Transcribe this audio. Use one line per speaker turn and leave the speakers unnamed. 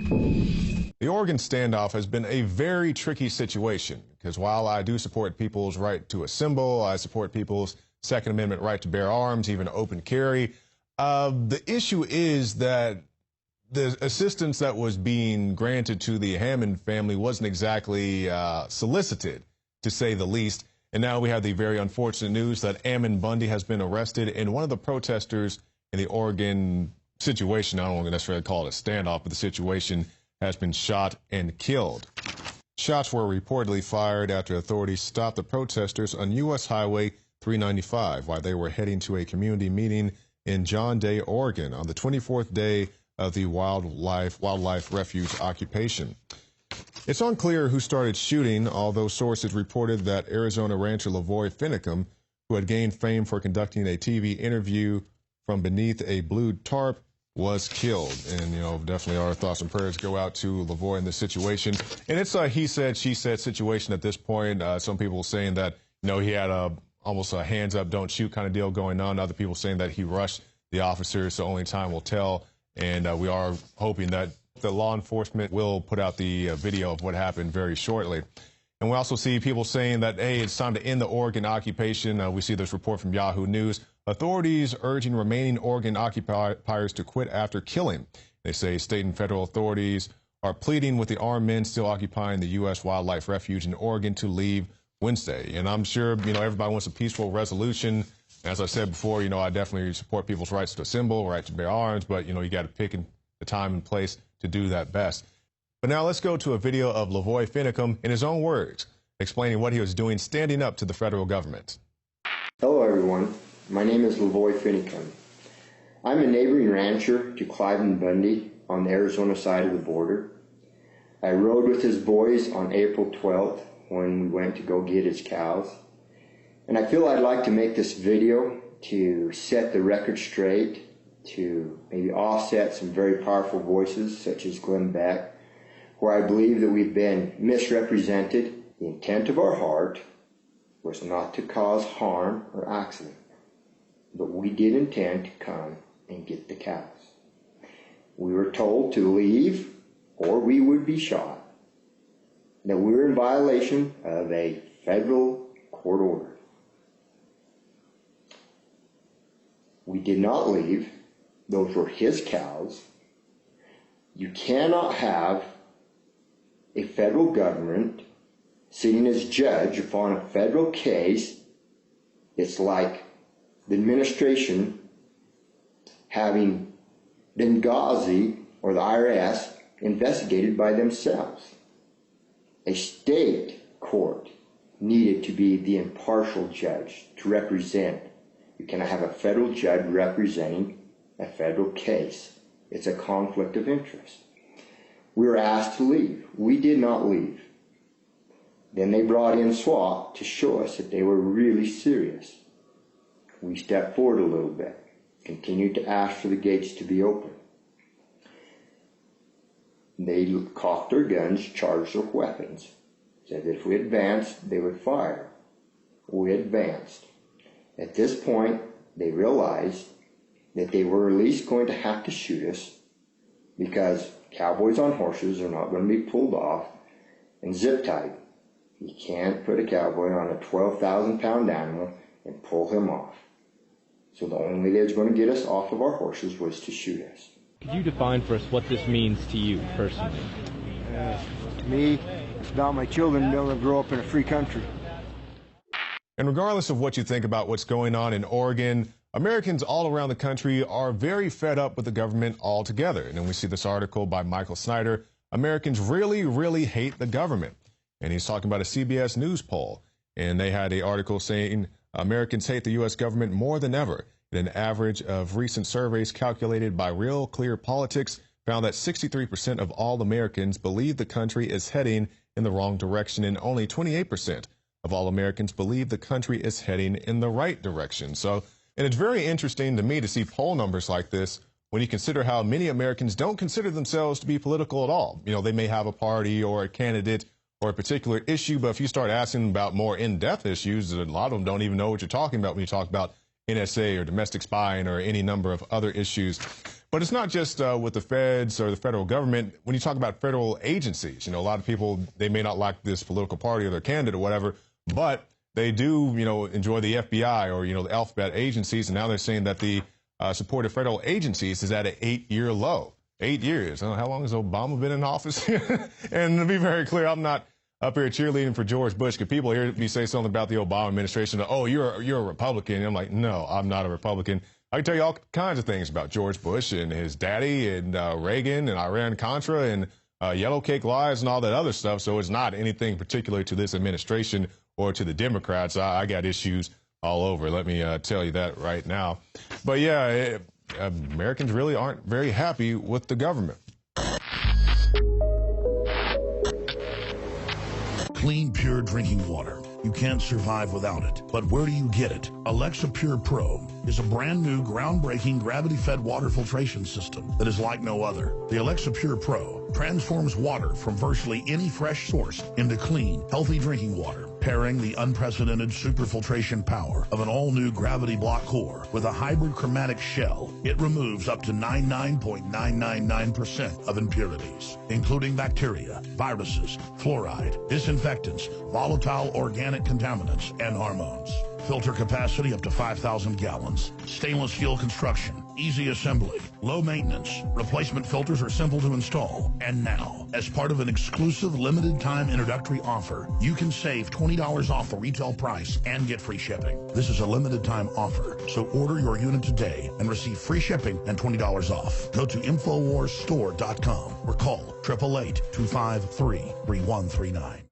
The Oregon standoff has been a very tricky situation because while I do support people's right to assemble, I support people's Second Amendment right to bear arms, even open carry. The issue is that the assistance that was being granted to the Hammond family wasn't exactly solicited, to say the least. And now we have the very unfortunate news that Ammon Bundy has been arrested, and one of the protesters in the Oregon situation, I don't want to necessarily call it a standoff, but the situation has been shot and killed. Shots were reportedly fired after authorities stopped the protesters on U.S. Highway 395 while they were heading to a community meeting in John Day, Oregon, on the 24th day of the wildlife refuge occupation. It's unclear who started shooting, although sources reported that Arizona rancher Lavoy Finicum, who had gained fame for conducting a TV interview from beneath a blue tarp, was killed. And, definitely our thoughts and prayers go out to Lavoy in this situation. And it's a he said, she said situation at this point. Some people saying that, he had almost a hands up, don't shoot kind of deal going on. Other people saying that he rushed the officers, so only time will tell. And we are hoping that the law enforcement will put out the video of what happened very shortly. And we also see people saying that, hey, it's time to end the Oregon occupation. We see this report from Yahoo News. Authorities urging remaining Oregon occupiers to quit after killing. They say state and federal authorities are pleading with the armed men still occupying the U.S. Wildlife Refuge in Oregon to leave Wednesday. And I'm sure, everybody wants a peaceful resolution. As I said before, I definitely support people's rights to assemble, right to bear arms, but, you got to pick the time and place to do that best. But now let's go to a video of Lavoy Finicum in his own words, explaining what he was doing standing up to the federal government.
Hello, everyone. My name is Lavoy Finicum. I'm a neighboring rancher to Cliven Bundy on the Arizona side of the border. I rode with his boys on April 12th when we went to go get his cows. And I feel I'd like to make this video to set the record straight, to maybe offset some very powerful voices such as Glenn Beck, where I believe that we've been misrepresented. The intent of our heart was not to cause harm or accident, but we did intend to come and get the cows. We were told to leave or we would be shot, that we were in violation of a federal court order. We did not leave. Those were his cows. You cannot have a federal government sitting as judge upon a federal case. It's like the administration having Benghazi or the IRS investigated by themselves. A state court needed to be the impartial judge to represent. You cannot have a federal judge representing a federal case. It's a conflict of interest. We were asked to leave. We did not leave. Then they brought in SWAT to show us that they were really serious. We stepped forward a little bit, continued to ask for the gates to be open. They cocked their guns, charged their weapons, said that if we advanced, they would fire. We advanced. At this point, they realized that they were at least going to have to shoot us because cowboys on horses are not going to be pulled off and zip-tied. You can't put a cowboy on a 12,000-pound animal and pull him off. So the only way they was going to get us off of our horses was to shoot us.
Could you define for us what this means to you personally?
To me, it's about my children being able to grow up in a free country.
And regardless of what you think about what's going on in Oregon, Americans all around the country are very fed up with the government altogether. And then we see this article by Michael Snyder, Americans really, really hate the government. And he's talking about a CBS News poll. And they had an article saying Americans hate the U.S. government more than ever. And an average of recent surveys calculated by Real Clear Politics found that 63% of all Americans believe the country is heading in the wrong direction, and only 28% of all Americans believe the country is heading in the right direction. So, and it's very interesting to me to see poll numbers like this when you consider how many Americans don't consider themselves to be political at all. They may have a party or a candidate or a particular issue, but if you start asking about more in-depth issues, a lot of them don't even know what you're talking about when you talk about NSA or domestic spying or any number of other issues. But it's not just with the feds or the federal government. When you talk about federal agencies, a lot of people, they may not like this political party or their candidate or whatever, but they do, enjoy the FBI or, the alphabet agencies. And now they're saying that the support of federal agencies is at an 8-year low. 8 years. I don't know, how long has Obama been in office? And to be very clear, I'm not up here cheerleading for George Bush. Because people hear me say something about the Obama administration, oh, you're a Republican. And I'm like, no, I'm not a Republican. I can tell you all kinds of things about George Bush and his daddy and Reagan and Iran-Contra and yellow cake lies and all that other stuff. So it's not anything particular to this administration or to the Democrats. I got issues all over. Let me tell you that right now. But yeah, Americans really aren't very happy with the government.
Clean, pure drinking water. You can't survive without it. But where do you get it? Alexa Pure Pro is a brand new, groundbreaking, gravity-fed water filtration system that is like no other. The Alexa Pure Pro transforms water from virtually any fresh source into clean, healthy drinking water, pairing the unprecedented superfiltration power of an all-new gravity block core with a hybrid chromatic shell. It removes up to 99.999% of impurities, including bacteria, viruses, fluoride, disinfectants, volatile organic contaminants, and hormones. Filter capacity up to 5,000 gallons. Stainless steel construction. Easy assembly. Low maintenance. Replacement filters are simple to install. And now, as part of an exclusive limited time introductory offer, you can save $20 off the retail price and get free shipping. This is a limited time offer, so order your unit today and receive free shipping and $20 off. Go to InfoWarsStore.com or call 888-253-3139.